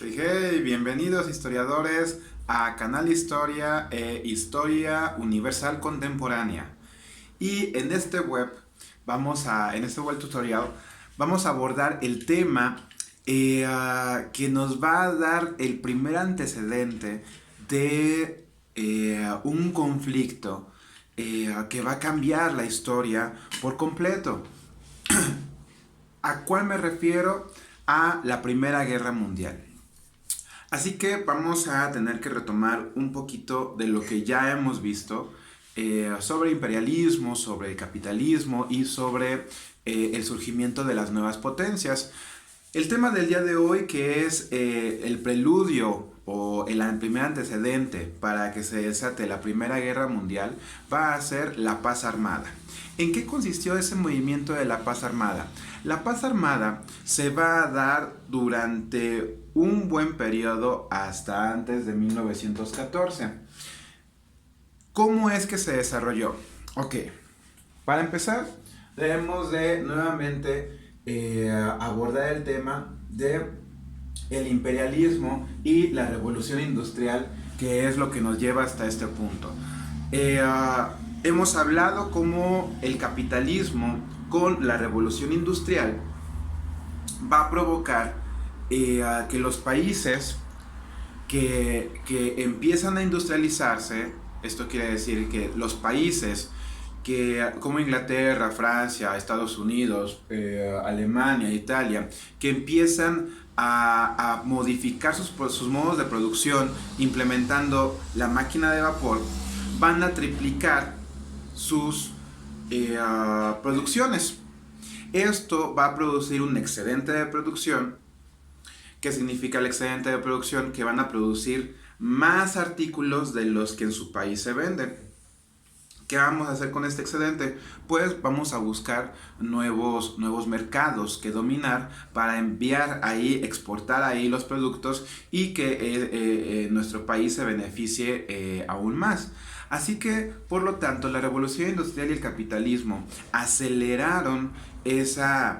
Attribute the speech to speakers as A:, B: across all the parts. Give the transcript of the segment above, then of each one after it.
A: Hey, hey, bienvenidos historiadores a Canal Historia e Historia Universal Contemporánea. Y en este web tutorial vamos a abordar el tema que nos va a dar el primer antecedente de un conflicto que va a cambiar la historia por completo. ¿A cuál me refiero? A la Primera Guerra Mundial. Así que vamos a tener que retomar un poquito de lo que ya hemos visto sobre imperialismo, sobre capitalismo y sobre el surgimiento de las nuevas potencias. El tema del día de hoy, que es el preludio o el primer antecedente para que se desate la Primera Guerra Mundial, va a ser la paz armada. ¿En qué consistió ese movimiento de la paz armada? La paz armada se va a dar durante un buen periodo hasta antes de 1914. ¿Cómo es que se desarrolló? Ok, para empezar, debemos de nuevamente abordar el tema de el imperialismo y la revolución industrial, que es lo que nos lleva hasta este punto. Hemos hablado cómo el capitalismo con la revolución industrial va a provocar que los países que empiezan a industrializarse, esto quiere decir que los países como Inglaterra, Francia, Estados Unidos, Alemania, Italia, que empiezan a modificar sus modos de producción implementando la máquina de vapor, van a triplicar sus producciones. Esto va a producir un excedente de producción. ¿Qué significa el excedente de producción? Que van a producir más artículos de los que en su país se venden. ¿Qué vamos a hacer con este excedente? Pues vamos a buscar nuevos mercados que dominar para enviar ahí, exportar ahí los productos y que nuestro país se beneficie aún más. Así que, por lo tanto, la revolución industrial y el capitalismo aceleraron esas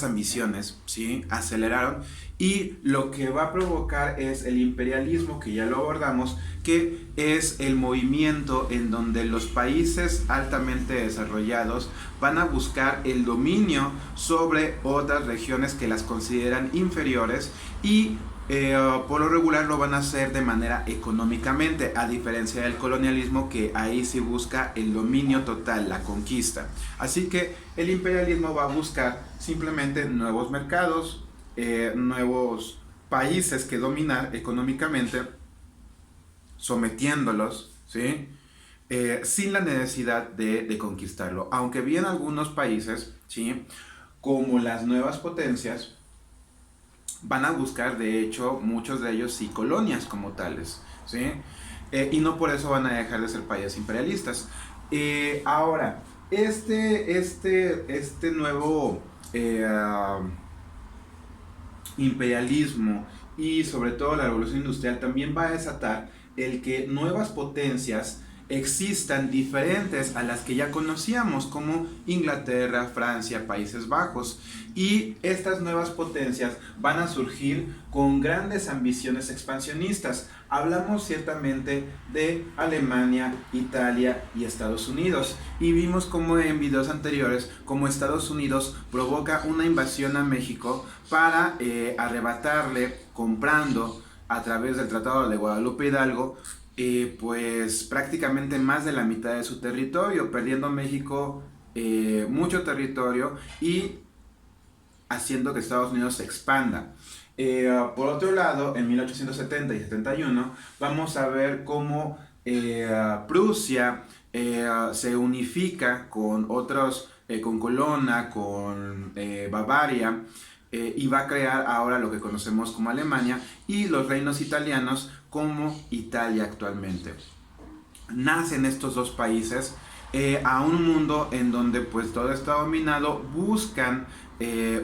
A: ambiciones, ¿sí? Aceleraron, y lo que va a provocar es el imperialismo, que ya lo abordamos, que es el movimiento en donde los países altamente desarrollados van a buscar el dominio sobre otras regiones que las consideran inferiores y por lo regular lo van a hacer de manera económicamente, a diferencia del colonialismo, que ahí sí busca el dominio total, la conquista. Así que el imperialismo va a buscar simplemente nuevos mercados, nuevos países que dominar económicamente, sometiéndolos, ¿sí? Sin la necesidad de conquistarlo. Aunque bien algunos países, ¿sí?, como las nuevas potencias, van a buscar, de hecho, muchos de ellos sí colonias como tales, ¿sí? Y no por eso van a dejar de ser países imperialistas. Ahora, este nuevo imperialismo y sobre todo la revolución industrial también va a desatar el que nuevas potencias existan diferentes a las que ya conocíamos, como Inglaterra, Francia, Países Bajos, y estas nuevas potencias van a surgir con grandes ambiciones expansionistas. Hablamos ciertamente de Alemania, Italia y Estados Unidos, y vimos como en videos anteriores como Estados Unidos provoca una invasión a México para arrebatarle, comprando a través del Tratado de Guadalupe Hidalgo, pues prácticamente más de la mitad de su territorio, perdiendo México mucho territorio y haciendo que Estados Unidos se expanda. Por otro lado, en 1870 y 71 vamos a ver cómo Prusia se unifica con otros, con Colonna, con Bavaria, y va a crear ahora lo que conocemos como Alemania y los reinos italianos como Italia actualmente. Nacen estos dos países a un mundo en donde pues todo está dominado, buscan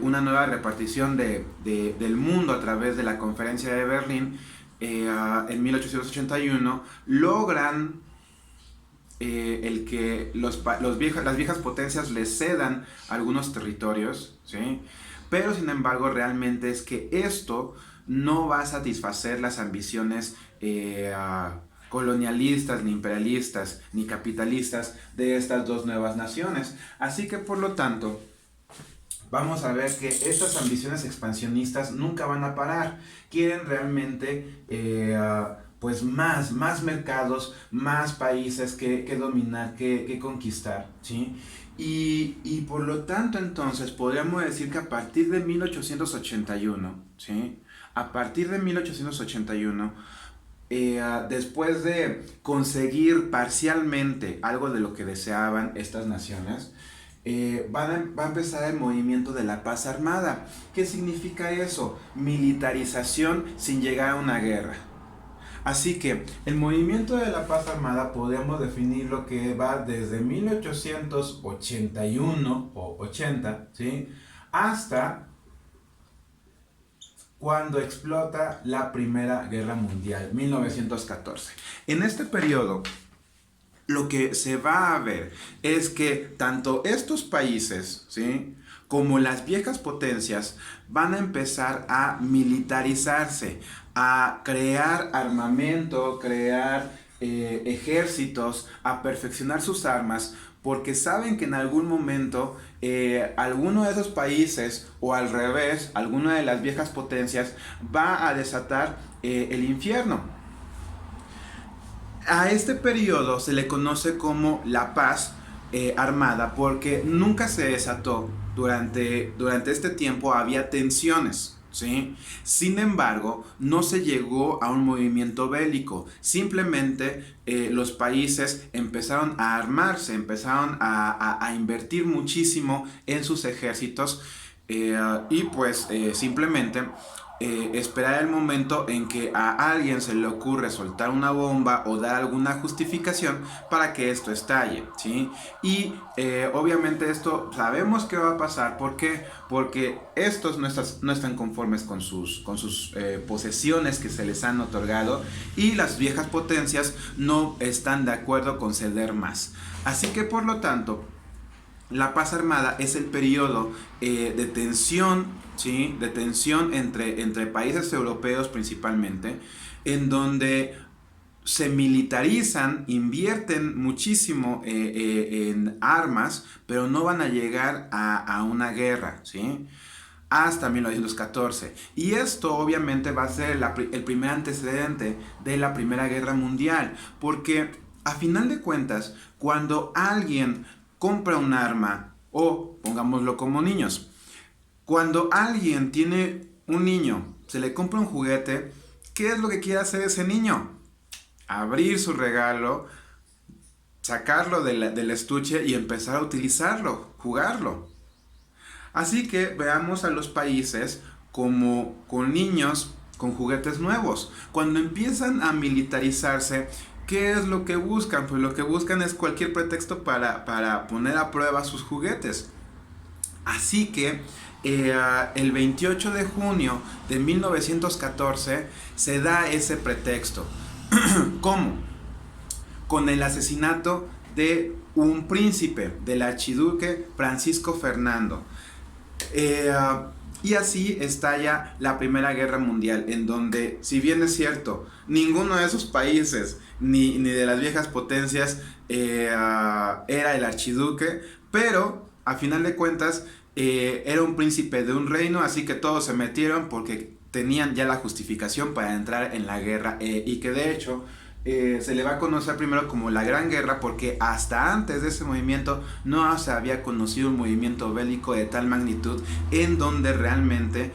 A: una nueva repartición del mundo a través de la conferencia de Berlín. En 1881 logran el que las viejas potencias les cedan algunos territorios, ¿sí?, pero sin embargo realmente es que esto no va a satisfacer las ambiciones colonialistas, ni imperialistas, ni capitalistas de estas dos nuevas naciones. Así que por lo tanto, vamos a ver que estas ambiciones expansionistas nunca van a parar. Quieren realmente pues más mercados, más países que dominar, que conquistar, ¿sí? Y por lo tanto entonces podríamos decir que a partir de 1881, ¿sí? A partir de 1881, después de conseguir parcialmente algo de lo que deseaban estas naciones, va a empezar el movimiento de la paz armada. ¿Qué significa eso? Militarización sin llegar a una guerra. Así que el movimiento de la paz armada podemos definir lo que va desde 1881 o 80, ¿sí? Hasta cuando explota la Primera Guerra Mundial, 1914. En este periodo, lo que se va a ver es que tanto estos países, ¿sí?, como las viejas potencias van a empezar a militarizarse, a crear armamento, crear ejércitos, a perfeccionar sus armas, porque saben que en algún momento alguno de esos países, o al revés, alguna de las viejas potencias va a desatar el infierno. A este periodo se le conoce como la paz armada, porque nunca se desató. Durante este tiempo había tensiones, ¿sí? Sin embargo, no se llegó a un movimiento bélico. Simplemente los países empezaron a armarse, empezaron a invertir muchísimo en sus ejércitos y pues simplemente esperar el momento en que a alguien se le ocurre soltar una bomba o dar alguna justificación para que esto estalle, ¿sí? Y obviamente esto sabemos que va a pasar. ¿Por qué? Porque estos no están conformes con sus posesiones que se les han otorgado, y las viejas potencias no están de acuerdo con ceder más. Así que por lo tanto, la paz armada es el periodo de tensión, ¿sí?, de tensión entre países europeos principalmente, en donde se militarizan, invierten muchísimo en armas, pero no van a llegar a una guerra, ¿sí?, hasta 1914. Y esto obviamente va a ser el primer antecedente de la Primera Guerra Mundial, porque a final de cuentas, cuando alguien compra un arma, o pongámoslo como niños, cuando alguien tiene un niño, se le compra un juguete, ¿qué es lo que quiere hacer ese niño? Abrir su regalo, sacarlo del estuche y empezar a utilizarlo, jugarlo. Así que veamos a los países como con niños con juguetes nuevos. Cuando empiezan a militarizarse, ¿qué es lo que buscan? Pues lo que buscan es cualquier pretexto para poner a prueba sus juguetes. Así que el 28 de junio de 1914 se da ese pretexto. ¿Cómo? Con el asesinato de un príncipe, del archiduque Francisco Fernando. Y así estalla la Primera Guerra Mundial, en donde, si bien es cierto, ninguno de esos países, ni de las viejas potencias, era el archiduque, pero a final de cuentas era un príncipe de un reino, así que todos se metieron porque tenían ya la justificación para entrar en la guerra, y que de hecho se le va a conocer primero como la Gran Guerra, porque hasta antes de ese movimiento no se había conocido un movimiento bélico de tal magnitud en donde realmente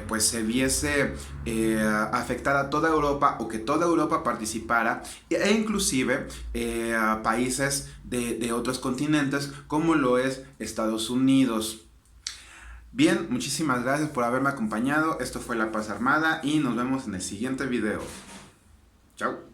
A: pues se viese afectada toda Europa, o que toda Europa participara, e inclusive a países de otros continentes, como lo es Estados Unidos. Bien, muchísimas gracias por haberme acompañado. Esto fue La Paz Armada y nos vemos en el siguiente video. Chao.